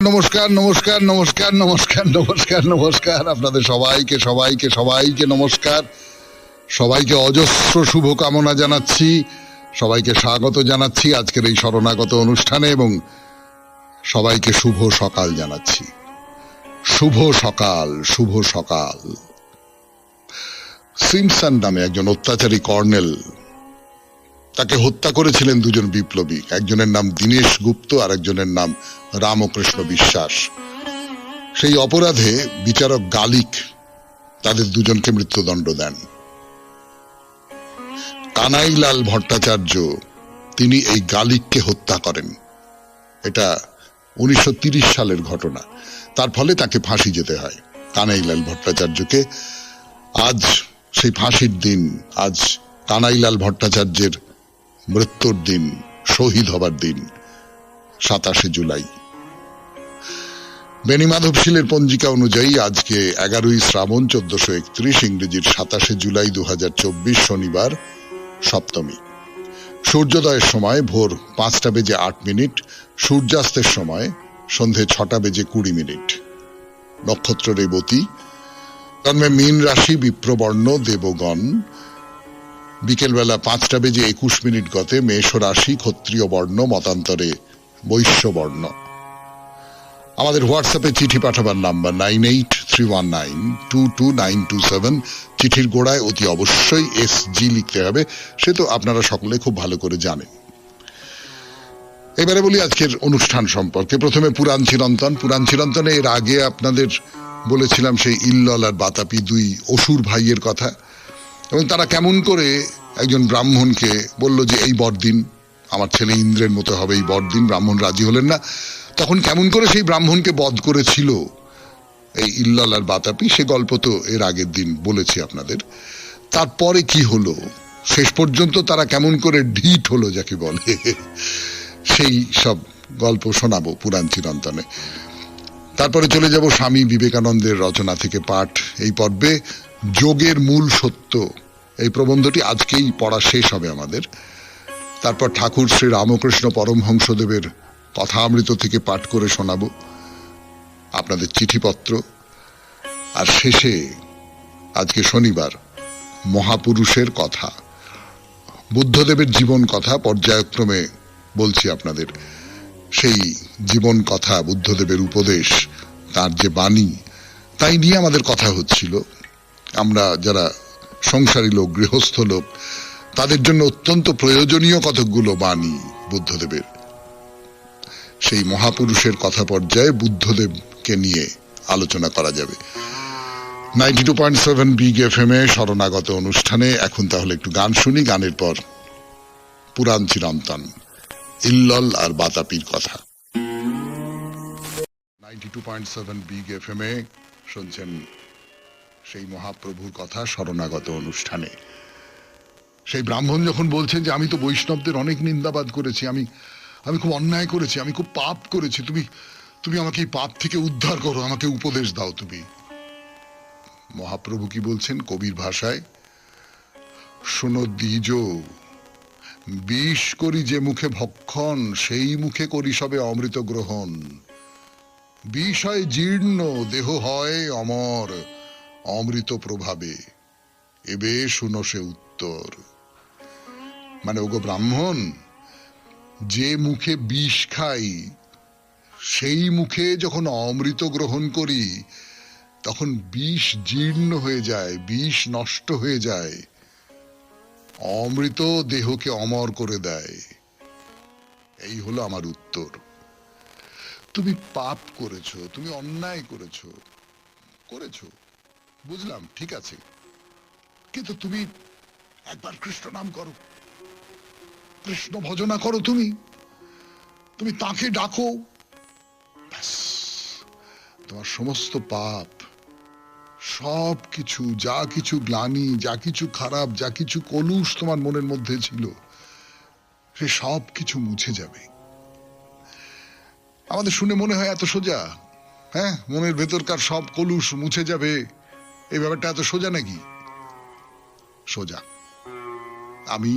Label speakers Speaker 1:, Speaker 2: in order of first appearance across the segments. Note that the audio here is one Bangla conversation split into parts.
Speaker 1: নমস্কার নমস্কার নমস্কার নমস্কার নমস্কার নমস্কার আপনাদের সবাইকে সবাইকে সবাইকে নমস্কার, সবাইকে অজস্র শুভকামনা জানাচ্ছি, সবাইকে স্বাগত জানাচ্ছি আজকের এই শরণাগত অনুষ্ঠানে এবং সবাইকে শুভ সকাল জানাচ্ছি। শুভ সকাল, শুভ সকাল। সিমসন নামে একজন অত্যাচারী কর্নেল, তাকে হত্যা করেছিলেন দুজন বিপ্লবী, একজনের নাম দীনেশ গুপ্ত আর একজনের নাম রামকৃষ্ণ বিশ্বাস। সেই অপরাধে বিচারক গালিক তাদের দুজনকে মৃত্যুদণ্ড দেন। কানাইলাল ভট্টাচার্য তিনি এই গালিককে হত্যা করেন। এটা 1930 সালের ঘটনা। তার ফলে তাকে ফাঁসি যেতে হয় কানাইলাল ভট্টাচার্যকে। আজ সেই ফাঁসির দিন, আজ কানাইলাল ভট্টাচার্যের মৃত্যুর দিন, শহীদ হবার দিন 27শে জুলাই। বেণীমাধবশীলের পঞ্জিকা অনুযায়ী আজকে 11ই শ্রাবণ 1431, ইংরেজির 27শে জুলাই 2024, শনিবার, সপ্তমী। সূর্যোদয়ের সময় ভোর 5:08, সূর্যাস্তের সময় সন্ধে 6:20। নক্ষত্র রেবতী। জন্মে মীন রাশি, বিপ্রবর্ণ, দেবগণ। বিকেলবেলা 5:21 গতে মেষ রাশি, ক্ষত্রিয় বর্ণ, মতান্তরে বৈশ্য বর্ণ। আমাদের হোয়াটসঅ্যাপে চিঠি পাঠাবার নাম্বার 9831922927। চিঠির গোড়ায় অতি অবশ্যই SG লিখতে হবে, সে তো আপনারা সকলে খুব ভালো করে জানেন। এবারে বলি আজকের অনুষ্ঠান সম্পর্কে। প্রথমে পুরাণ চিরন্তন। পুরাণ চিরন্তনে এর আগে আপনাদের বলেছিলাম সেই ইল্লল আর বাতাপি দুই অসুর ভাইয়ের কথা, এবং তারা কেমন করে একজন ব্রাহ্মণকে বলল যে এই বরদিন আমার ছেলে ইন্দ্রের মতো হবে, এই বরদিন। ব্রাহ্মণ রাজি হলেন না। তখন কেমন করে সেই ব্রাহ্মণকে বধ করেছিল এই ইল্লল আর বাতাপি, সে গল্প তো এর আগের দিন বলেছি আপনাদের। তারপরে কি হলো, শেষ পর্যন্ত তারা কেমন করে ঢিঠ হলো যাকে বলে, সেই সব গল্প শোনাবো পুরাণ চিরন্তনে। তারপরে চলে যাব স্বামী বিবেকানন্দের রচনা থেকে পাঠ। এই পর্বে যোগের মূল সত্য, এই প্রবন্ধটি আজকেই পড়া শেষ হবে আমাদের। তারপর ঠাকুর শ্রী রামকৃষ্ণ পরমহংসদেবের কথামৃত থেকে পাঠ করে শোনাবো, আপনাদের চিঠিপত্র। আর শেষে আজকে শনিবার মহাপুরুষের কথা, বুদ্ধদেবের জীবন কথা পর্যায়ক্রমে বলছি আপনাদের। সেই জীবন কথা, বুদ্ধদেবের উপদেশ, তার যে বাণী, তাই নিয়ে আমাদের কথা হচ্ছিল। আমরা যারা সংসারী লোক, গৃহস্থ লোক, তাদের জন্য অত্যন্ত প্রয়োজনীয় কতকগুলো বাণী বুদ্ধদেবের। সেই মহাপুরুষের কথা পর্যায়ে বুদ্ধদেবকে নিয়ে আলোচনা করা যাবে 92.7 বিগ FM এ শরণাগত অনুষ্ঠানে। এখন তাহলে একটু গান শুনি, গানের পর পুরাণ চিরন্তন, ইল্লল আর বাতাপির কথা। 92.7 বিগ FM এ শুনছেন সেই মহাপ্রভুর কথা শরণাগত অনুষ্ঠানে। সেই ব্রাহ্মণ যখন বলছেন যে আমি তো বৈষ্ণবদের অনেক নিন্দাবাদ করেছি, আমি খুব অন্যায় করেছি, আমি খুব পাপ করেছি, তুমি আমাকে এই পাপ থেকে উদ্ধার করো, আমাকে উপদেশ দাও তুমি। মহাপ্রভু কি বলছেন কবির ভাষায়, শোনো দ্বিজ, বিষ করি যে মুখে ভক্ষণ, সেই মুখে করি সবে অমৃত গ্রহণ। বিষ হয় জীর্ণ, দেহ হয় অমর, অমৃত প্রভাবে এবে শুনো সে উত্তর। মানে ওগো ব্রাহ্মণ, যে মুখে বিষ খাই, সেই মুখে যখন অমৃত গ্রহণ করি, তখন বিষ জীর্ণ হয়ে যায়, বিষ নষ্ট হয়ে যায়, অমৃত দেহকে অমর করে দেয়। এই হলো আমার উত্তর। তুমি পাপ করেছো, তুমি অন্যায় করেছো, বুঝলাম, ঠিক আছে, কিন্তু তুমি একবার কৃষ্ণ নাম করো, কৃষ্ণ ভজনা করো, তুমি তাকে ডাকো, ব্যাস, তোমার সমস্ত পাপ, সব কিছু, যা কিছু গ্লানি, যা কিছু খারাপ, যা কিছু কলুষ তোমার মনের মধ্যে ছিল, সে সব কিছু মুছে যাবে। আমাদের শুনে মনে হয় এত সোজা, হ্যাঁ, মনের ভেতরকার সব কলুষ মুছে যাবে, এই ব্যাপারটা এত সোজা নাকি? সোজা। আমি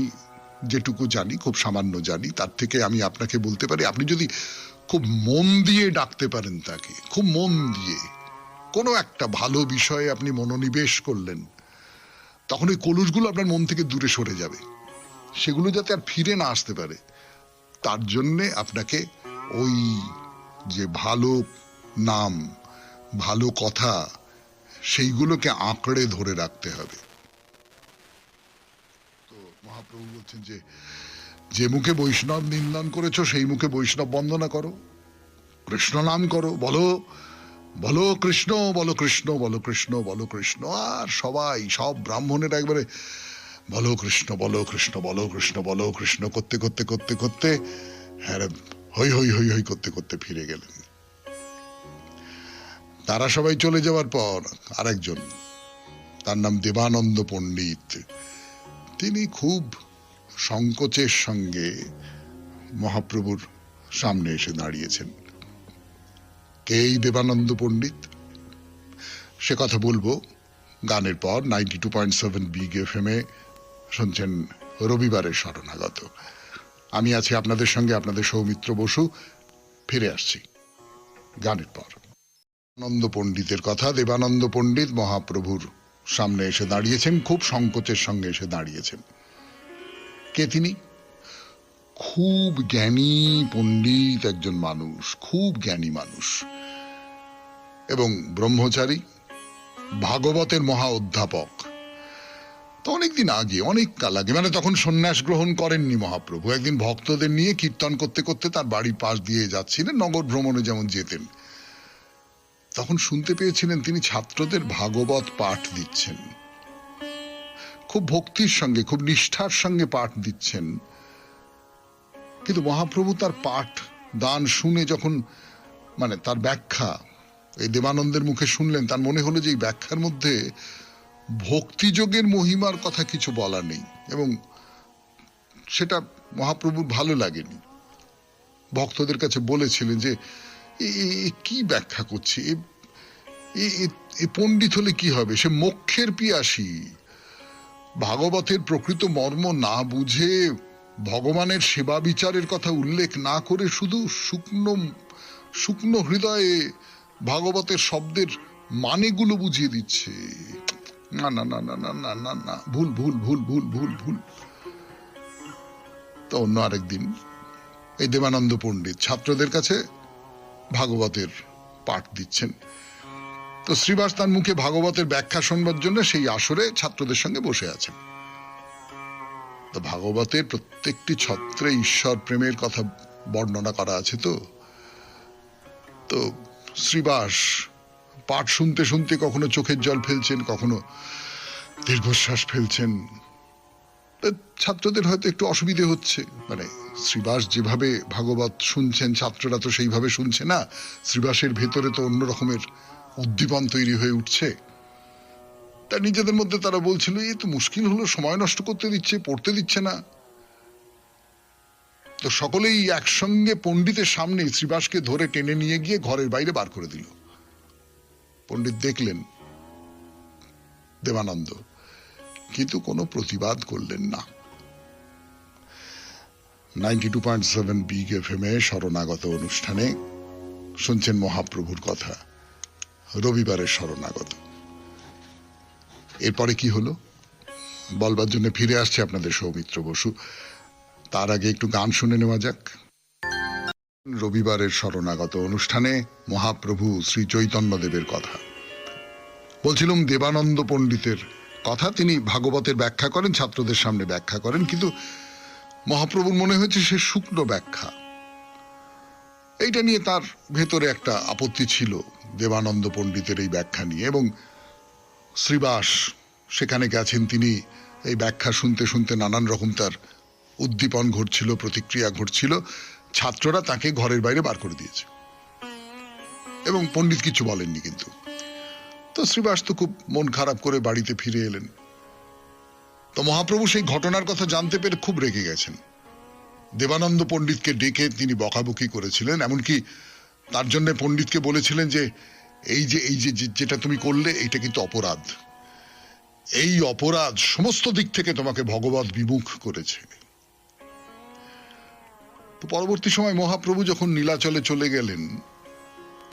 Speaker 1: যেটুকু জানি, খুব সামান্য জানি, তার থেকে আমি আপনাকে বলতে পারি, আপনি যদি খুব মন দিয়ে ডাকতে পারেন তাকে, খুব মন দিয়ে কোনো একটা ভালো বিষয়ে আপনি মনোনিবেশ করলেন, তখন ওই কলুষগুলো আপনার মন থেকে দূরে সরে যাবে। সেগুলো যাতে আর ফিরে না আসতে পারে, তার জন্যে আপনাকে ওই যে ভালো নাম, ভালো কথা, সেইগুলোকে আঁকড়ে ধরে রাখতে হবে। তো মহাপ্রভু বলছেন যে যে মুখে বৈষ্ণব নিন্দন করেছো সেই মুখে বৈষ্ণব বন্দনা করো, কৃষ্ণ নাম করো, বলো বলো কৃষ্ণ, বলো কৃষ্ণ, বলো কৃষ্ণ, বলো কৃষ্ণ। আর সবাই, সব ব্রাহ্মণেরা একবারে বলো কৃষ্ণ, বলো কৃষ্ণ, বলো কৃষ্ণ, বলো কৃষ্ণ করতে করতে করতে করতে হ্যাঁ হই হই হই হই করতে করতে ফিরে গেলেন। তারা সবাই চলে যাওয়ার পর আরেকজন, তার নাম দেবানন্দ পণ্ডিত, তিনি খুব সংকোচের সঙ্গে মহাপ্রভুর সামনে এসে দাঁড়িয়েছেন। কে এই দেবানন্দ পণ্ডিত, সে কথা বলবো গানের পর। 92.7 বিগ এফএম এ শুনছেন রবিবারের শরণাগত। আমি আছি আপনাদের সঙ্গে, আপনাদের সৌমিত্র বসু। ফিরে আসছি গানের পর। আনন্দ পণ্ডিতের কথা। দেবানন্দ পণ্ডিত মহাপ্রভুর সামনে এসে দাঁড়িয়েছেন, খুব সংকোচের সঙ্গে এসে দাঁড়িয়েছেন। কে তিনি? খুব জ্ঞানী পণ্ডিত একজন মানুষ, খুব জ্ঞানী মানুষ এবং ব্রহ্মচারী, ভাগবতের মহা অধ্যাপক। তো অনেকদিন আগে, অনেক কাল আগে, মানে তখন সন্ন্যাস গ্রহণ করেননি মহাপ্রভু, একদিন ভক্তদের নিয়ে কীর্তন করতে করতে তার বাড়ির পাশ দিয়ে যাচ্ছিলেন, নগর ভ্রমণে যেমন যেতেন। তখন শুনতে পেয়েছিলেন তিনি ছাত্রদের ভাগবত পাঠ দিচ্ছেন, খুব ভক্তির সঙ্গে, খুব নিষ্ঠার সঙ্গে পাঠ দিচ্ছেন। কিন্তু মহাপ্রভু তার পাঠ দান শুনে যখন, মানে তার ব্যাখ্যা এই দেবানন্দের মুখে শুনলেন, তার মনে হলো যে এই ব্যাখ্যার মধ্যে ভক্তিযোগের মহিমার কথা কিছু বলা নেই, এবং সেটা মহাপ্রভুর ভালো লাগেনি। ভক্তদের কাছে বলেছিলেন যে কি ব্যাখ্যা করছে, এ পণ্ডিত হলে কি হবে, সে মোক্ষের পিয়াসী, ভাগবতের প্রকৃত মর্ম না বুঝে, ভগবানের সেবা বিচারের কথা উল্লেখ না করে শুধু শুকনো শুকনো হৃদয়ে ভাগবতের শব্দের মানেগুলো বুঝিয়ে দিচ্ছে। না না না না না না না না, ভুল ভুল ভুল ভুল ভুল ভুল। তো অন্য আরেকদিন এই দেবানন্দ পণ্ডিত ছাত্রদের কাছে ভাগবতের পাঠ দিচ্ছেন। তো শ্রীবাস তার মুখে ভাগবতের ব্যাখ্যা শুনবার জন্য সেই আসরে ছাত্রদের সঙ্গে বসে আছেন। তো ভাগবতের প্রত্যেকটি ছত্রে ঈশ্বর প্রেমের কথা বর্ণনা করা আছে। তো শ্রীবাস পাঠ শুনতে শুনতে কখনো চোখের জল ফেলছেন, কখনো দীর্ঘশ্বাস ফেলছেন। ছাত্রদের হয়তো একটু অসুবিধে হচ্ছে, মানে শ্রীবাস যেভাবে ভাগবত শুনছেন ছাত্ররা তো সেইভাবে শুনছে না, শ্রীবাসের ভেতরে তো অন্য রকমের উদ্দীপন তৈরি হয়ে উঠছে। তা নিজেদের মধ্যে তারা বলছিল, এই তো মুশকিল হলো, সময় নষ্ট করতে দিচ্ছে, পড়তে দিচ্ছে না। তো সকলেই একসঙ্গে পণ্ডিতের সামনে শ্রীবাসকে ধরে টেনে নিয়ে গিয়ে ঘরের বাইরে বার করে দিল। পণ্ডিত দেখলেন দেবানন্দ, কিন্তু কোনো প্রতিবাদ করলেন না। 92.7 বিগ এফএম এ শরণাগত অনুষ্ঠানে শুনছেন মহাপ্রভুর কথা, রবিবারের শরণাগত। এরপরে কি হলো বলবার জন্য ফিরে আসছে আপনাদের সৌমিত্র বসু। তার আগে একটু গান শুনে নেওয়া যাক। রবিবারের শরণাগত অনুষ্ঠানে মহাপ্রভু শ্রী চৈতন্যদেবের কথা বলছিলাম, দেবানন্দ পণ্ডিতের কথা। তিনি ভাগবতের ব্যাখ্যা করেন, ছাত্রদের সামনে ব্যাখ্যা করেন, কিন্তু মহাপ্রভুর মনে হয়েছে সে শুকনো ব্যাখ্যা। এইটা নিয়ে তার ভেতরে একটা আপত্তি ছিল দেবানন্দ পণ্ডিতের এই ব্যাখ্যা নিয়ে, এবং শ্রীবাস সেখানে গেছেন, তিনি এই ব্যাখ্যা শুনতে শুনতে নানান রকম তার উদ্দীপন ঘটছিল, প্রতিক্রিয়া ঘটছিল। ছাত্ররা তাকে ঘরের বাইরে বার করে দিয়েছে এবং পণ্ডিত কিছু বলেননি। কিন্তু তো শ্রীবাস তো খুব মন খারাপ করে বাড়িতে ফিরে এলেন। তো মহাপ্রভু সেই ঘটনার কথা জানতে পেরে খুব রেগে গেছেন। দেবানন্দ পণ্ডিতকে ডেকে তিনি বকাবকি করেছিলেন, এমনকি তার জন্য পণ্ডিতকে বলেছিলেন যে এই যে যেটা তুমি করলে এইটা কিন্তু অপরাধ, এই অপরাধ সমস্ত দিক থেকে তোমাকে ভগবত বিমুখ করেছে। তো পরবর্তী সময় মহাপ্রভু যখন নীলাচলে চলে গেলেন,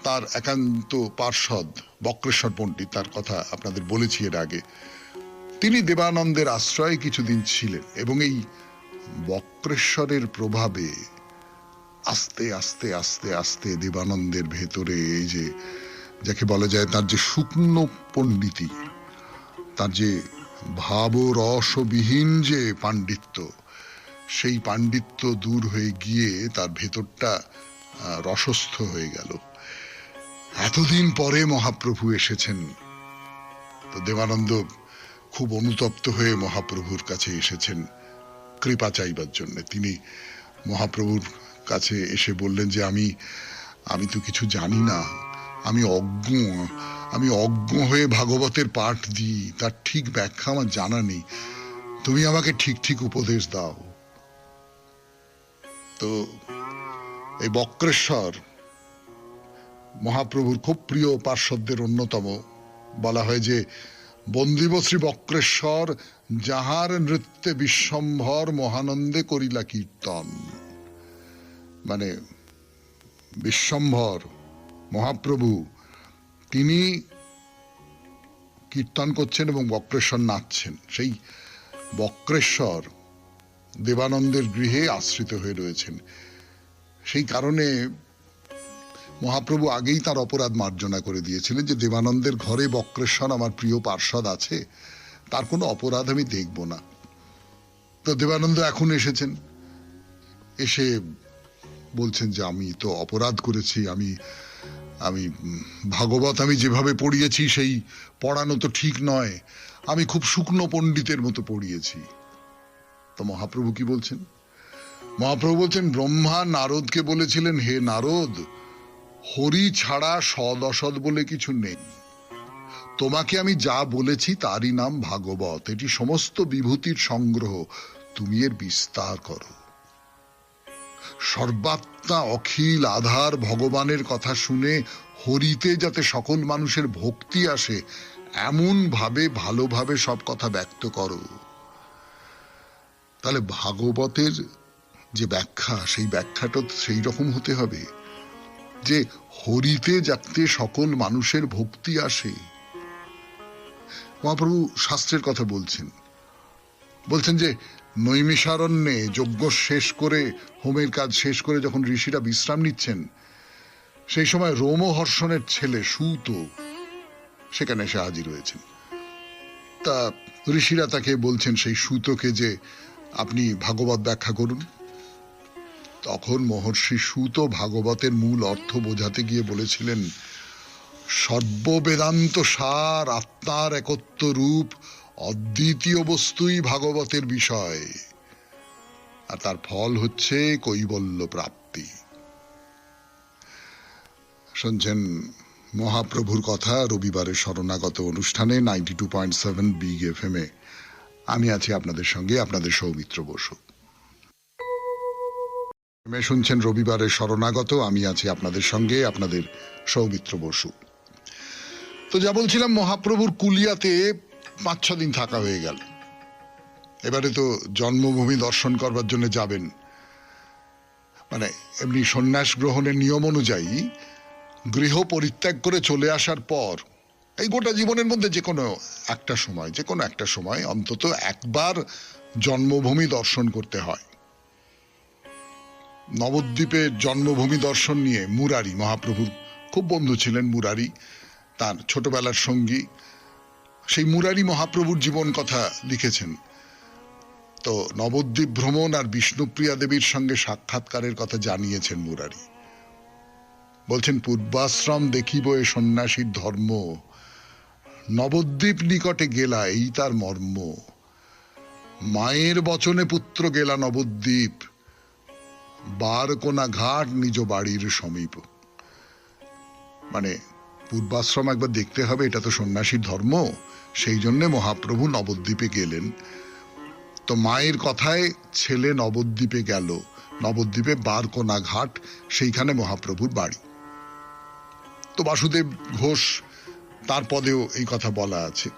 Speaker 1: তার একান্ত পার্ষদ বক্রেশ্বর পণ্ডিত, তার কথা আপনাদের বলেছি এর আগে, তিনি দেবানন্দের আশ্রয়ে কিছুদিন ছিলেন এবং এই বক্রেশ্বরের প্রভাবে আস্তে আস্তে আস্তে আস্তে দেবানন্দের ভেতরে এই যে যাকে বলা যায় তার যে শুকনো পণ্ডিতি, তার যে ভাব রসবিহীন যে পাণ্ডিত্য, সেই পাণ্ডিত্য দূর হয়ে গিয়ে তার ভেতরটা রসস্থ হয়ে গেল। এতদিন পরে মহাপ্রভু এসেছেন, তো দেবানন্দ খুব অনুতপ্ত হয়ে মহাপ্রভুর কাছে এসেছেন কৃপা চাইবার জন্য। তিনি মহাপ্রভুর কাছে এসে বললেন যে আমি তো কিছু জানি না, আমি অজ্ঞ হয়ে ভাগবতের পাঠ দিই, তার ঠিক ব্যাখ্যা আমার জানা নেই, তুমি আমাকে ঠিক ঠিক উপদেশ দাও। তো এই বক্রেশ্বর মহাপ্রভুর খুব প্রিয় পার্শ্বদের অন্যতম। বলা হয় যে বন্দিব শ্রী বক্রেশ্বর যাহার নৃত্যে বিশ্বম্ভর মহানন্দে করিলা কীর্তন। মানে বিশ্বম্ভর মহাপ্রভু তিনি কীর্তন করছেন এবং বক্রেশ্বর নাচছেন। সেই বক্রেশ্বর দেবানন্দের গৃহে আশ্রিত হয়ে রয়েছেন। সেই কারণে মহাপ্রভু আগেই তার অপরাধ মার্জনা করে দিয়েছিলেন যে দেবানন্দের ঘরে বক্রেশ্বর আমার প্রিয় পার্ষদ আছে, তার কোনো অপরাধ আমি দেখব না। তো দেবানন্দ এখন এসেছেন, এসে বলছেন যে আমি তো অপরাধ করেছি, আমি ভাগবত আমি যেভাবে পড়িয়েছি সেই পড়ানো তো ঠিক নয়, আমি খুব শুকনো পণ্ডিতের মতো পড়িয়েছি। তো মহাপ্রভু কি বলছেন? মহাপ্রভু বলছেন ব্রহ্মা নারদকে বলেছিলেন, হে নারদ, হরি ছাড়া সদ অসৎ বলে কিছু নেই। তোমাকে আমি যা বলেছি তারই নাম ভাগবত, এটি সমস্ত বিভূতির সংগ্রহ, তুমি এর বিস্তার করো। সর্বাত্মা অখিল আধার ভগবানের কথা শুনে হরিতে যাতে সকল মানুষের ভক্তি আসে এমন ভাবে ভালোভাবে সব কথা ব্যক্ত করো। তাহলে ভাগবতের যে ব্যাখ্যা, সেই ব্যাখ্যাটা সেই রকম হতে হবে যে হরিতে যাতে সকল মানুষের ভক্তি আসে। মহাপ্রভু শাস্ত্রের কথা বলছেন যে নৈমিষারণ্যে যজ্ঞ শেষ করে, হোমের কাজ শেষ করে যখন ঋষিরা বিশ্রাম নিচ্ছেন, সেই সময় রোমহর্ষণের ছেলে সূত সেখানে এসে হাজির হয়েছেন। তা ঋষিরা তাকে বলছেন সেই সূতকে যে আপনি ভাগবত ব্যাখ্যা করুন। তখন মহর্ষি সূত ভাগবতের মূল অর্থ বোঝাতে গিয়ে বলেছিলেন, সর্ববেদান্ত সার, আত্মার একত্ব রূপ, অদ্বিতীয় বস্তুই ভাগবতের বিষয়, আর তার ফল হচ্ছে কৈবল্য প্রাপ্তি। শুনছেন মহাপ্রভুর কথা রবিবারের শরণাগত অনুষ্ঠানে 92.7 বিগ FM এ। আমি আছি আপনাদের সঙ্গে, আপনাদের সৌমিত্র বসু। শুনছেন রবিবারের শরণাগত, আমি আছি আপনাদের সঙ্গে, আপনাদের সৌমিত্র বসু। তো যা বলছিলাম, মহাপ্রভুর কুলিয়াতে 5-6 দিন থাকা হয়ে গেল। এবারে তো জন্মভূমি দর্শন করবার জন্য যাবেন। মানে এমনি সন্ন্যাস গ্রহণের নিয়ম অনুযায়ী গৃহ পরিত্যাগ করে চলে আসার পর এই গোটা জীবনের মধ্যে যে কোনো একটা সময় অন্তত একবার জন্মভূমি দর্শন করতে হয়। নবদ্বীপের জন্মভূমি দর্শন নিয়ে মুরারি, মহাপ্রভুর খুব বন্ধু ছিলেন মুরারি, তার ছোটবেলার সঙ্গী, সেই মুরারি মহাপ্রভুর জীবন কথা লিখেছেন। তো নবদ্বীপ ভ্রমণ আর বিষ্ণুপ্রিয়া দেবীর সঙ্গে সাক্ষাৎকারের কথা জানিয়েছেন মুরারি। বলছেন, পূর্বাশ্রম দেখিব এ সন্ন্যাসীর ধর্ম, নবদ্বীপ নিকটে গেলা এই তার মর্ম, মায়ের বচনে পুত্র গেলা নবদ্বীপ, বারকোনা ঘাট নিজ বাড়ির সমীপ। মানে পূর্বাশ্রম একবার দেখতে হবে, এটা তো সন্ন্যাসীর ধর্ম, সেই জন্য মহাপ্রভু নবদ্বীপে গেলেন। তো মায়ের কথায় ছেলে নবদ্বীপে গেল, নবদ্বীপে বারকোনা ঘাট, সেইখানে মহাপ্রভুর বাড়ি। তো বাসুদেব ঘোষ তার পদেও এই কথা বলা আছে।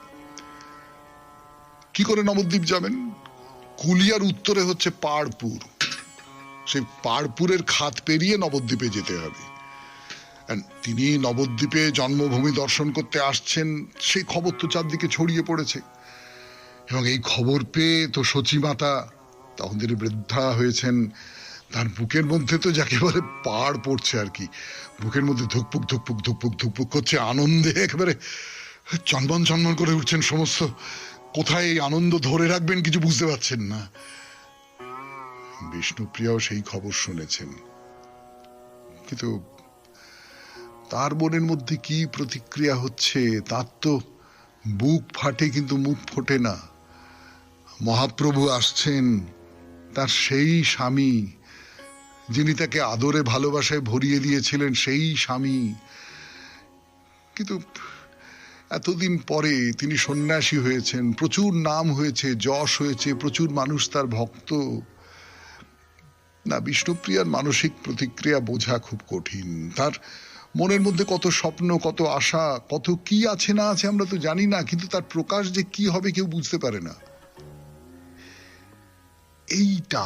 Speaker 1: কি করে নবদ্বীপ যাবেন? কুলিয়ার উত্তরে হচ্ছে পাড়পুর, সেই পাড়পুরের খাত পেরিয়ে নবদ্বীপে যেতে হবে। তিনি নবদ্বীপে জন্মভূমি দর্শন করতে আসছেন সেই খবর তো চারদিকে ছড়িয়ে পড়েছে, এবং এই খবর পেয়ে তো সচিমাতা, তখন তিনি বৃদ্ধা হয়েছেন, তার বুকের মধ্যে তো যাকে বলে পাড় পড়ছে আর কি, বুকের মধ্যে ধুকপুক ধুকপুক ধুকপুক ধুকপুক করছে, আনন্দে একেবারে চনমন চনমন করে উঠছেন সমস্ত। কোথায় এই আনন্দ ধরে রাখবেন কিছু বুঝতে পারছেন না। বিষ্ণুপ্রিয়াও সেই খবর শুনেছেন, কিন্তু তার মনের মধ্যে কি প্রতিক্রিয়া হচ্ছে তার তো বুক ফাটে কিন্তু মুখ ফোটে না। মহাপ্রভু আসছেন, তার সেই স্বামী যিনি তাকে আদরে ভালোবাসায় ভরিয়ে দিয়েছিলেন, সেই স্বামী, কিন্তু এতদিন পরে তিনি সন্ন্যাসী হয়েছেন, প্রচুর নাম হয়েছে, যশ হয়েছে, প্রচুর মানুষ তার ভক্ত। না, বিষ্ণুপ্রিয়ার মানসিক প্রতিক্রিয়া বোঝা খুব কঠিন। তার মনের মধ্যে কত স্বপ্ন, কত আশা, কত কি আছে না আছে আমরা তো জানি না, কিন্তু তার প্রকাশ যে কি হবে কেউ বুঝতে পারে না। এইটা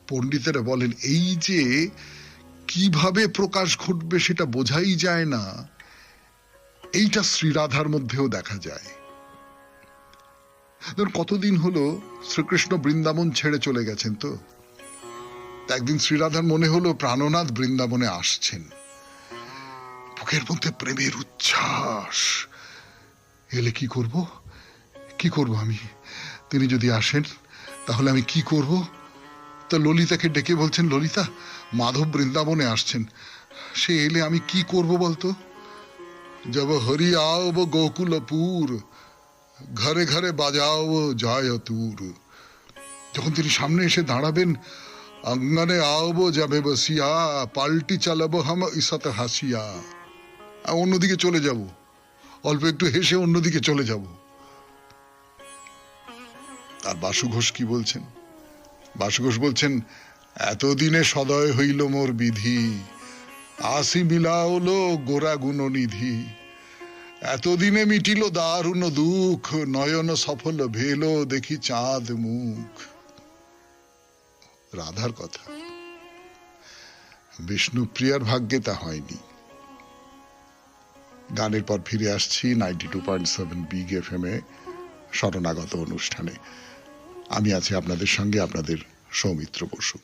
Speaker 1: পণ্ডিতেরা বলেন, এই যে কিভাবে প্রকাশ ঘটবে সেটা বোঝাই যায় না, এইটা শ্রীরাধার মধ্যেও দেখা যায়। কতদিন হলো শ্রীকৃষ্ণ বৃন্দাবন ছেড়ে চলে গেছেন, তো একদিন শ্রীরাধার মনে হলো প্রাণনাথ বৃন্দাবনে আসছেন, বুকের মধ্যে প্রেমের উচ্ছ্বাস। এলে কি করব, কি করব আমি, তিনি যদি আসেন তাহলে আমি কি করব? তা ললিতাকে ডেকে বলছেন, ললিতা, মাধব বৃন্দাবনে আসছেন, সে এলে আমি কি করব বলতো? जब हरि आओ वो गोकुलपुर, ঘরে ঘরে বাজাও যায় তুর। যখন তিনি সামনে এসে দাঁড়াবেন, অঙ্গনে আওবো যাবে বসিয়া, পাল্টি চালাবো হাম ইসাত হাসিয়া। অন্যদিকে চলে যাব, অল্প একটু হেসে অন্যদিকে চলে যাব। আর বাসু ঘোষ কি বলছেন? বাসু ঘোষ বলছেন, এতদিনে সদয় হইল মোর বিধি, আসি মিলাওলো গোরা গুণনিধি। এতদিনে মিটিল দারুণ দুঃখ, নয়ন সফল ভেল দেখি চাঁদ মুখ। রাধার কথা। বিষ্ণুপ্রিয়ার ভাগ্যে তা হয়নি। গানের পর ফিরে আসছি 92.7 বিগ এফএম এ শরণাগত অনুষ্ঠানে। আমি আছি আপনাদের সঙ্গে, আপনাদের সৌমিত্র বসু।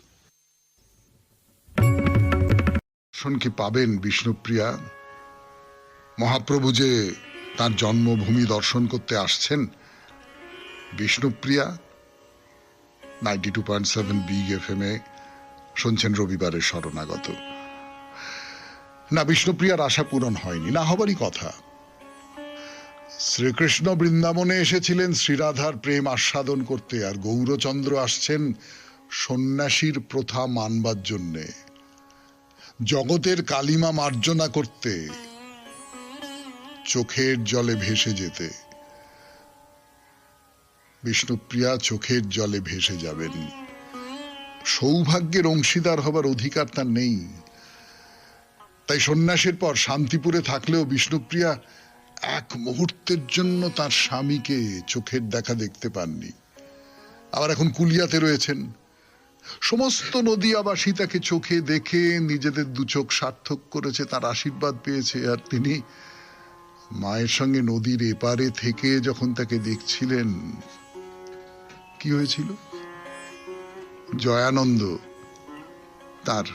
Speaker 1: কি পাবেন বিষ্ণুপ্রিয়া? মহাপ্রভু যে তার জন্মভূমি দর্শন করতে আসছেন, বিষ্ণুপ্রিয়া 92.7 বিগ এফএম এ শুনছেন রবিবারের শরণাগত। না, বিষ্ণুপ্রিয়ার আশা পূরণ হয়নি, না হবারই কথা। শ্রীকৃষ্ণ বৃন্দাবনে এসেছিলেন শ্রীরাধার প্রেম আস্বাদন করতে, আর গৌরচন্দ্র আসছেন সন্ন্যাসীর প্রথা মানবার জন্যে, জগতের কালিমা মার্জনা করতে, চোখের জলে ভেসে যেতে। বিষ্ণুপ্রিয়া চোখের জলে ভেসে যাবেন। সৌভাগ্যের অংশীদার হবার অধিকার তার নেই। তাই সন্ন্যাসের পর শান্তিপুরে থাকলেও বিষ্ণুপ্রিয়া এক মুহূর্তের জন্য তার স্বামীকে চোখের দেখা দেখতে পাননি। আবার এখন কুলিয়াতে রয়েছেন। সমস্ত নদীয়াবাসী তাকে চোখে দেখে নিজেদের দু চোখ সার্থক করেছে, তার আশীর্বাদ পেয়েছে। আর তিনি মায়ের সঙ্গে নদীর এপারে থেকে যখন তাকে দেখছিলেন, কি হয়েছিল? জয়ানন্দ তার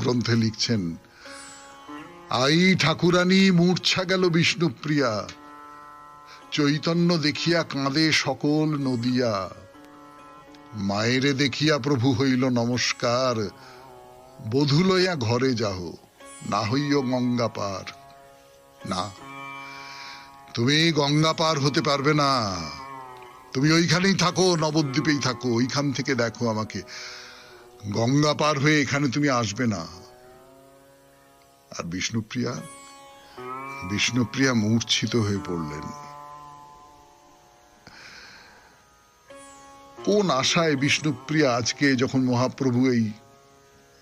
Speaker 1: গ্রন্থে লিখছেন, আই ঠাকুরানী মূর্ছা গেল বিষ্ণুপ্রিয়া, চৈতন্য দেখিয়া কাঁদে সকল নদিয়া। মায়েরে দেখিয়া প্রভু হইল নমস্কার, বধূ লইয়া ঘরে যাও, না হইও গঙ্গা পার। না, তুমি গঙ্গা পার হতে পারবে না, তুমি ওইখানেই থাকো, নবদ্বীপেই থাকো, ওইখান থেকে দেখো আমাকে। গঙ্গা পার হয়ে এখানে তুমি আসবে না। আর বিষ্ণুপ্রিয়া মূর্ছিত হয়ে পড়লেন। কোন আশায় বিষ্ণুপ্রিয়া আজকে যখন মহাপ্রভু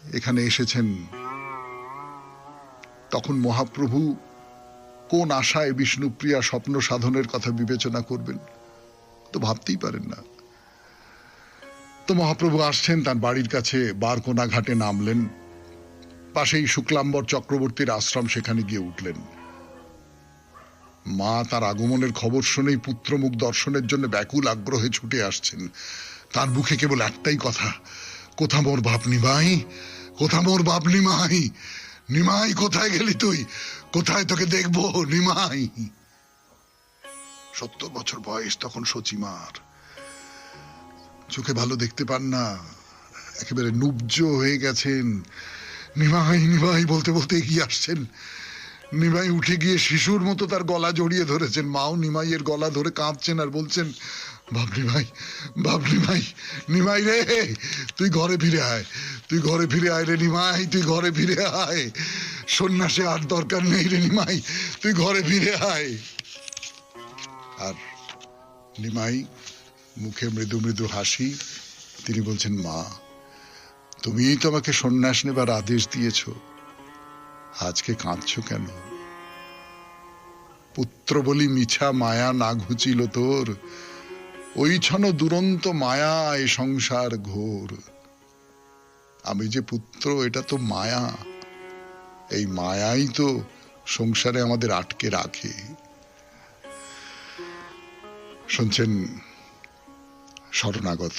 Speaker 1: এখানে এসেছেন, তখন মহাপ্রভু কোন আশায় বিষ্ণুপ্রিয়া স্বপ্ন সাধনের কথা বিবেচনা করবেন তো ভাবতেই পারেন না। তো মহাপ্রভু আসছেন, তার বাড়ির কাছে বারকোনা ঘাটে নামলেন, পাশেই শুক্লাম্বর চক্রবর্তীর আশ্রম, সেখানে গিয়ে উঠলেন। মা তার আগমনের খবর শুনেই পুত্রমুখ দর্শনের জন্য ব্যাকুল আগ্রহে ছুটে আসছেন। তার মুখে কেবল একটাই কথা, কোথা মোর বাপ নিমাই, কোথা মোর বাপ নিমাই, নিমাই কোথায় গেলি তুই, কোথায় তোকে দেখবো নিমাই। 70 বছর বয়স তখন সচিমার, চোখে ভালো দেখতে পান না, একেবারে নুব্জ হয়ে গেছেন। নিমাই নিমাই বলতে বলতে এগিয়ে আসছেন। নিমাই উঠে গিয়ে শিশুর মতো তার গলা জড়িয়ে ধরেছেন। মাও নিমাইয়ের গলা ধরে কাঁদছেন আর বলছেন, বাবলি ভাই, বাবলি ভাই, নিমাই রে, তুই ঘরে ফিরে আয়, তুই ঘরে ফিরে আয় রে নিমাই, তুই ঘরে ফিরে আয়, সন্ন্যাসে আর দরকার নেই রে নিমাই, তুই ঘরে ফিরে আয়। আর নিমাই মুখে মৃদু মৃদু হাসি, তিনি বলছেন, মা, তুমিই তো আমাকে সন্ন্যাস নেবার আদেশ দিয়েছ, আজকে কাঁদছো কেন? পুত্র বলি মিছা মায়া না ঘুচিল তোর, ওই ছন দুরন্ত মায়া এ সংসার ঘোর। আমি যে পুত্র, এটা তো মায়া, এই মায়াই তো সংসারে আমাদের আটকে রাখে। শুনছেন শরণাগত,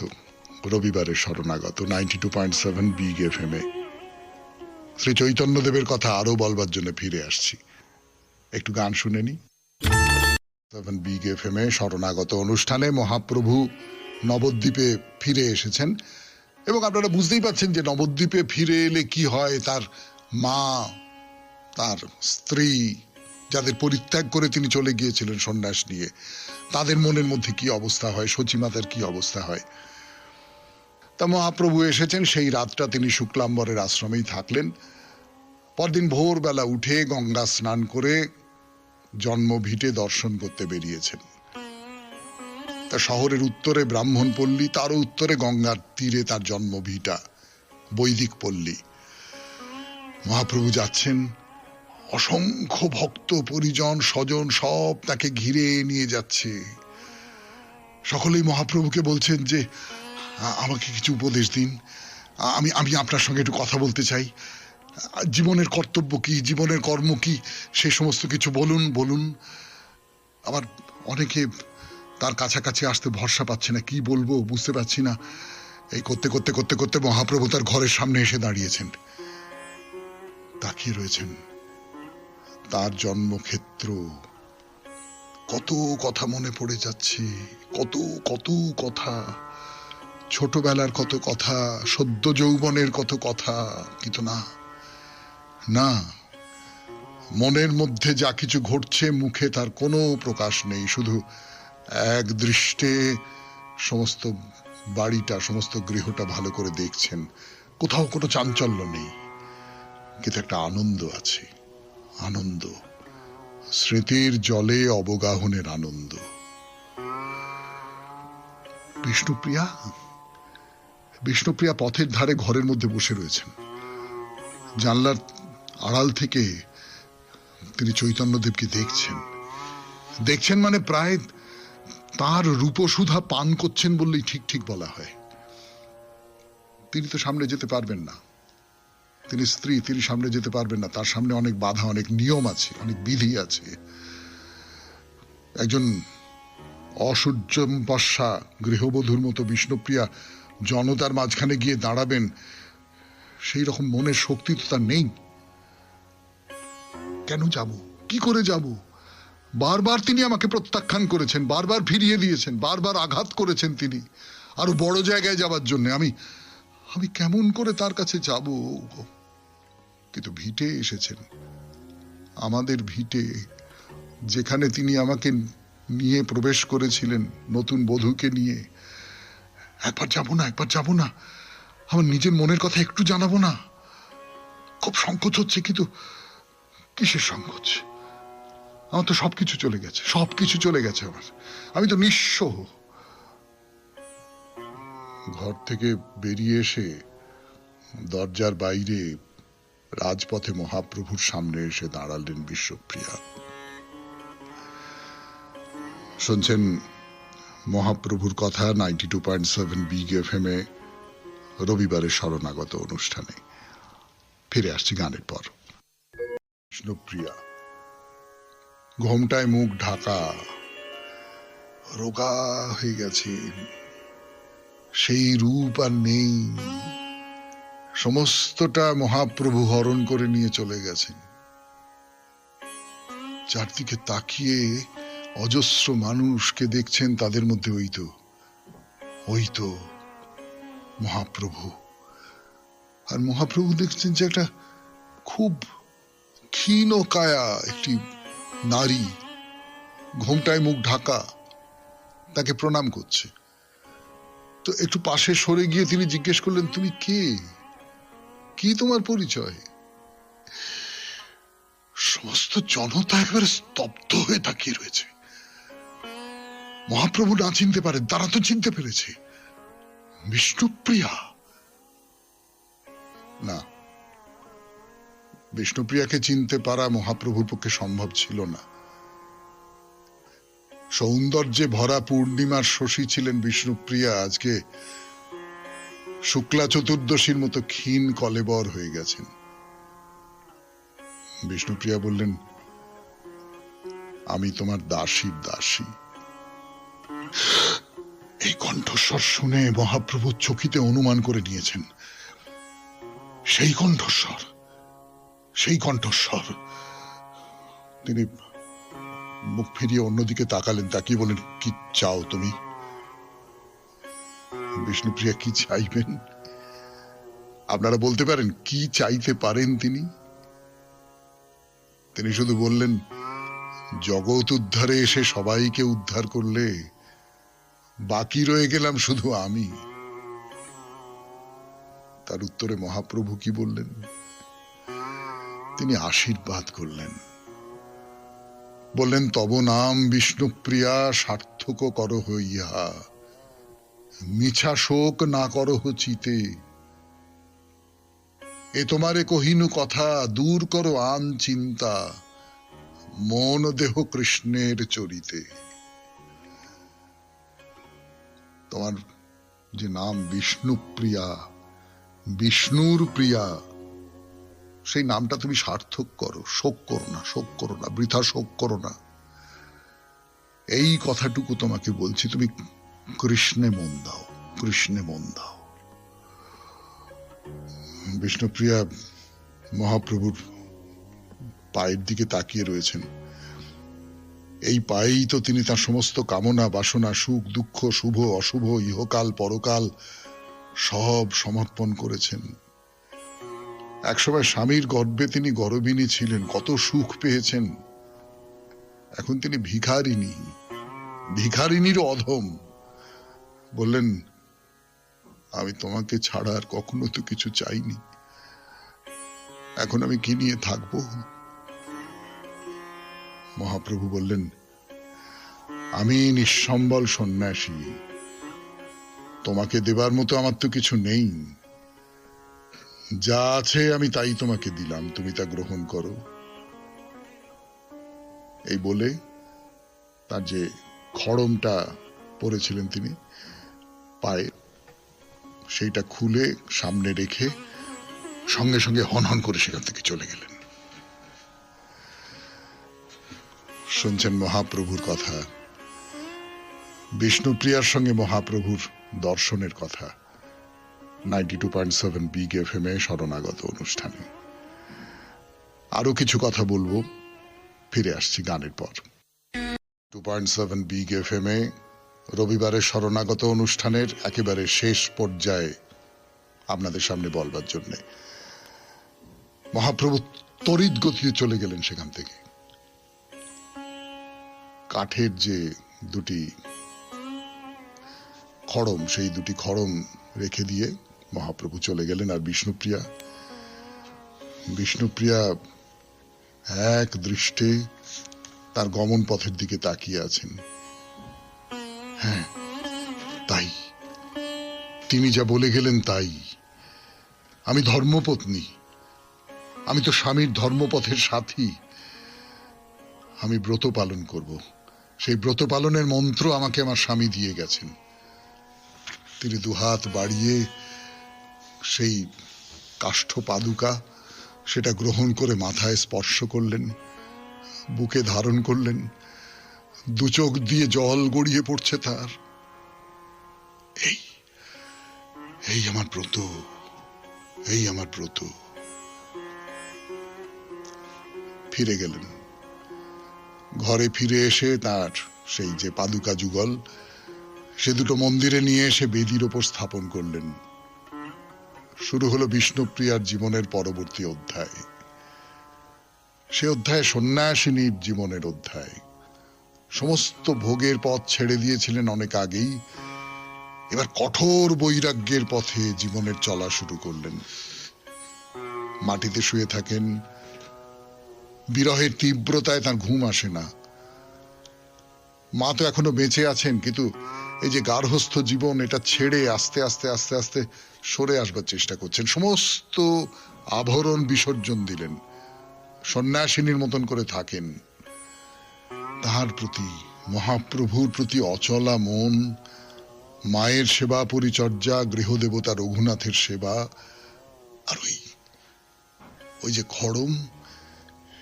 Speaker 1: রবিবারের শরণাগত 92.7 বিগ FM এ শ্রী চৈতন্যদেবের কথা আরো বলবার জন্য ফিরে আসছি। একটু গান শুনে নি। 7 বিগ FM এ শরণাগত অনুষ্ঠানে মহাপ্রভু নবদ্বীপে ফিরে এসেছেন, এবং আপনারা বুঝতেই পারছেন যে নবদ্বীপে ফিরে এলে কি হয়। তার মা, তার স্ত্রী, যাদের পরিত্যাগ করে তিনি চলে গিয়েছিলেন সন্ন্যাস নিয়ে, তাদের মনের মধ্যে কি অবস্থা হয়, সচিমাতার কি অবস্থা হয়। তা মহাপ্রভু এসেছেন, সেই রাতটা তিনি শুক্লাম্বরের আশ্রমেই থাকলেন। পরদিন ভোরবেলা উঠে গঙ্গা স্নান করে জন্মভিটে দর্শন করতে বেরিয়েছেন। তা শহরের উত্তরে ব্রাহ্মণপল্লী, তারও উত্তরে গঙ্গার তীরে তার জন্মভিটা বৈদিক পল্লী। মহাপ্রভু যাচ্ছেন, অসংখ্য ভক্ত পরিজন স্বজন সব তাকে ঘিরে নিয়ে যাচ্ছে। সকলেই মহাপ্রভুকে বলছেন যে, আমাকে কিছু উপদেশ দিন, আমি আপনার সঙ্গে একটু কথা বলতে চাই, জীবনের কর্তব্য কি, জীবনের কর্ম কি, সে সমস্ত কিছু বলুন বলুন। আবার অনেকে তার কাছাকাছি আসতে ভরসা পাচ্ছে না, কি বলবো বুঝতে পারছি না। এই করতে করতে করতে করতে মহাপ্রভু তার ঘরের সামনে এসে দাঁড়িয়েছেন, তাকিয়ে রয়েছেন। তার জন্মক্ষেত্র, কত কথা মনে পড়ে যাচ্ছে, কত কত কথা, ছোটবেলার কত কথা, সদ্য যৌবনের কত কথা। কিন্তু না না, মনের মধ্যে যা কিছু ঘটছে মুখে তার কোনো প্রকাশ নেই। শুধু এক দৃষ্টে সমস্ত বাড়িটা, সমস্ত গৃহটা ভালো করে দেখছেন। কোথাও কোনো চাঞ্চল্য নেই, কিন্তু একটা আনন্দ আছে, আনন্দ, স্মৃতির জলে অবগাহনের আনন্দ। বিষ্ণুপ্রিয়া, বিষ্ণুপ্রিয়া পথের ধারে ঘরের মধ্যে বসে রয়েছেন। জানলার আড়াল থেকে তিনি চৈতন্যদেবকে দেখছেন। দেখছেন মানে প্রায় তার রূপসুধা পান করছেন বললেই ঠিক ঠিক বলা হয়। তিনি তো সামনে যেতে পারবেন না, তিনি স্ত্রী, তিনি সামনে যেতে পারবেন না। তার সামনে অনেক বাধা, অনেক নিয়ম আছে, অনেক বিধি আছে। একজন অসূর্যবর্ষা গৃহবধূর মতো বিষ্ণুপ্রিয়া জনতার মাঝখানে গিয়ে দাঁড়াবেন, সেই রকম মনের শক্তি তো তার নেই। কেন যাব, কি করে যাব? বারবার তিনি আমাকে প্রত্যাখ্যান করেছেন, বারবার ফিরিয়ে দিয়েছেন, বারবার আঘাত করেছেন তিনি আরো বড় জায়গায় যাবার জন্য। আমি কেমন করে তার কাছে যাব? কিন্তু ভিটে এসেছেন, আমাদের ভিটে, যেখানে তিনি আমাকে নিয়ে প্রবেশ করেছিলেন নতুন বধূকে নিয়ে। একবার যাবো না, একবার যাবো না, আমার নিজের মনের কথা একটু জানাবো না? খুব সংকোচ হচ্ছে। কিন্তু কিসের সংকোচ? আমার তো সবকিছু চলে গেছে, সবকিছু চলে গেছে আমার, আমি তো নিঃস্ব। ঘর থেকে বেরিয়ে এসে দরজার বাইরে রাজপথে মহাপ্রভুর সামনে এসে দাঁড়ালেন বিশ্বপ্রিয়া। শুনছেন মহাপ্রভুর কথা 92.7 বিগ FM এ রবিবারের শরণাগত অনুষ্ঠানে। ফিরে আসছি গানের পর। বিষ্ণুপ্রিয়া ঘোমটায় মুখ ঢাকা, রোগা হয়ে গেছে, সেই রূপ আর নেই। সমস্তটা মহাপ্রভু হরণ করে নিয়ে চলে গেছেন। চারদিকে তাকিয়ে অজস্র মানুষকে দেখছেন, তাদের মধ্যে ওই তো মহাপ্রভু। আর মহাপ্রভু দেখছেন যে একটা খুব ক্ষীণ কায়া একটি নারী, ঘোমটায় মুখ ঢাকা, তাকে প্রণাম করছে। তো একটু পাশে সরে গিয়ে তিনি জিজ্ঞেস করলেন, তুমি কে, কি তোমার পরিচয়? সমস্ত জনতা একেবারে স্তব্ধ হয়ে তাকিয়ে রয়েছে। মহাপ্রভু না চিনতে পারেন, তারা তো চিনতে পেরেছে, বিষ্ণুপ্রিয়া। না, বিষ্ণুপ্রিয়াকে চিনতে পারা মহাপ্রভুর পক্ষে সম্ভব ছিল না। সৌন্দর্যে ভরা পূর্ণিমার শশী ছিলেন বিষ্ণুপ্রিয়া, আজকে শুক্লা চতুর্দশীর মতো ক্ষীণ কলেবর হয়ে গেছেন। বিষ্ণুপ্রিয়া বললেন, আমি তোমার দাসীর দাসী। এই কণ্ঠস্বর শুনে মহাপ্রভু চকিতে অনুমান করে নিয়েছেন, সেই কণ্ঠস্বর। তিনি মুখ ফিরিয়ে অন্যদিকে তাকালেন, তাকিয়ে বলেন, কি চাও তুমি? বিষ্ণুপ্রিয়া কি চাইবেন? আপনারা বলতে পারেন কি চাইতে পারেন তিনি? তিনি শুধু বললেন, জগৎ উদ্ধারে এসে সবাইকে উদ্ধার করলে বাকি রয়ে গেলাম শুধু আমি। তার উত্তরে মহাপ্রভু কি বললেন? তিনি আশীর্বাদ করলেন, বললেন, তব নাম বিষ্ণুপ্রিয়া সার্থক করহ ইহা, মিছা শোক না করহ চিতে। এ তোমারে কহিনু কথা, দূর করো আন চিন্তা, মন দেহ কৃষ্ণের চরিতে। তোমার যে নাম বিষ্ণুপ্রিয়া, বিষ্ণুর প্রিয়া, সেই নামটা তুমি সার্থক করো, শোক করো না, বৃথা শোক করো না। এই কথাটুকু তোমাকে বলছি, তুমি কৃষ্ণে মন দাও। বিষ্ণুপ্রিয়া মহাপ্রভুর পায়ের দিকে তাকিয়ে রয়েছেন। এই পায়েই তো তিনি তার সমস্ত কামনা বাসনা, সুখ দুঃখ, শুভ অশুভ, ইহকাল পরকাল সব সমর্পণ করেছেন। একসময় স্বামীর গর্ভে তিনি গর্ভিণী ছিলেন, কত সুখ পেয়েছেন। এখন তিনি ভিখারিনীর অধম। বললেন, আমি তোমাকে ছাড়া আর কখনো তো কিছু চাইনি, এখন আমি কি নিয়ে থাকব? মহাপ্রভু বললেন, আমি নিঃসম্বল সন্ন্যাসী, তোমাকে দেবার মতো আমার তো কিছু নেই, যা আছে আমি তাই তোমাকে দিলাম, তুমি তা গ্রহণ করো। এই বলে তার যে খড়মটা পরেছিলেন তিনি পায়ে, সেইটা খুলে সামনে রেখে সঙ্গে সঙ্গে হনহন করে সেখান থেকে চলে গেলেন। শুনছেন মহাপ্রভুর কথা, বিষ্ণুপ্রিয়ার সঙ্গে মহাপ্রভুর দর্শনের কথা 92.7 বিগ এফএম এ শরণাগত অনুষ্ঠানে। আরো কিছু কথা বলবো, ফিরে আসছি গানের পর। 2.7 বিগ এফএম এ রবিবারের শরণাগত অনুষ্ঠানের একেবারে শেষ পর্যায়ে আপনাদের সামনে বলবার জন্য মহাপ্রভু তড়িৎ গতিতে চলে গেলেন সেখান থেকে। কাঠের যে দুটি খড়ম, সেই দুটি খড়ম রেখে দিয়ে মহাপ্রভু চলে গেলেন। আর বিষ্ণুপ্রিয়া এক দৃষ্টে তার গমন পথের দিকে তাকিয়ে আছেন। হ্যাঁ, তাই, তিনি যা বলে গেলেন তাই। আমি ধর্মপত্নী, আমি তো স্বামীর ধর্মপথের সাথী, আমি ব্রত পালন করব। সেই ব্রত পালনের মন্ত্র আমাকে আমার স্বামী দিয়ে গেছেন। তিনি দুহাত বাড়িয়ে সেই কাষ্ঠ পাদুকা সেটা গ্রহণ করে মাথায় স্পর্শ করলেন, বুকে ধারণ করলেন, দু চোখ দিয়ে জল গড়িয়ে পড়ছে তার। এই এই আমার ব্রত, এই আমার ব্রত। ফিরে গেলেন। ঘরে ফিরে এসে তার সেই যে পাদুকা যুগল সে দুটো মন্দিরে নিয়ে এসে বেদির ওপর স্থাপন করলেন। শুরু হলো বিষ্ণুপ্রিয়ার জীবনের পরবর্তী অধ্যায়। সে অধ্যায় সন্ন্যাসিনীর জীবনের অধ্যায়। সমস্ত ভোগের পথ ছেড়ে দিয়েছিলেন অনেক আগেই, এবার কঠোর বৈরাগ্যের পথে জীবনের চলা শুরু করলেন। মাটিতে শুয়ে থাকেন, বিরহের তীব্রতায় তার ঘুম আসে না। মা তো এখনো বেঁচে আছেন, কিন্তু এই যে গার্হস্থ্য জীবন এটা ছেড়ে আস্তে আস্তে আস্তে আস্তে সরে আসবার চেষ্টা করছেন। সমস্ত আভরণ বিসর্জন দিলেন, সন্ন্যাসিনীর মতন করে থাকেন। তাহার প্রতি, মহাপ্রভুর প্রতি অচলা মন, মায়ের সেবা পরিচর্যা, গৃহদেবতা রঘুনাথের সেবা, আর ওই যে খড়ম,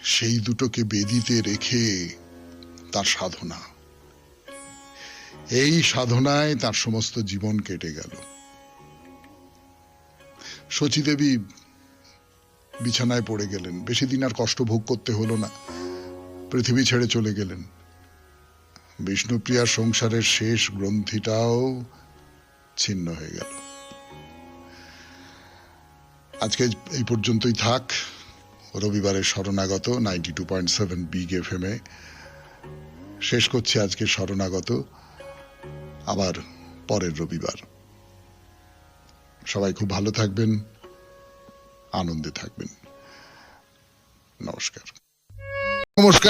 Speaker 1: সেই দুটোকে বেদিতে রেখে তার সাধনা। এই সাধনায় তার সমস্ত জীবন কেটে গেল। শচীদেবী বিছানায় পড়ে গেলেন, বেশি দিন আর কষ্ট ভোগ করতে হলো না, পৃথিবী ছেড়ে চলে গেলেন। বিষ্ণুপ্রিয়ার সংসারের শেষ গ্রন্থিটাও ছিন্ন হয়ে গেল। আজকে এই পর্যন্তই থাক। রবিবারের শরণাগত 92.7 বিগ FM এ শেষ করছি আজকে শরণাগত। আবার পরের রবিবার। সবাই খুব ভালো থাকবেন, আনন্দে থাকবেন। নমস্কার। নমস্কার।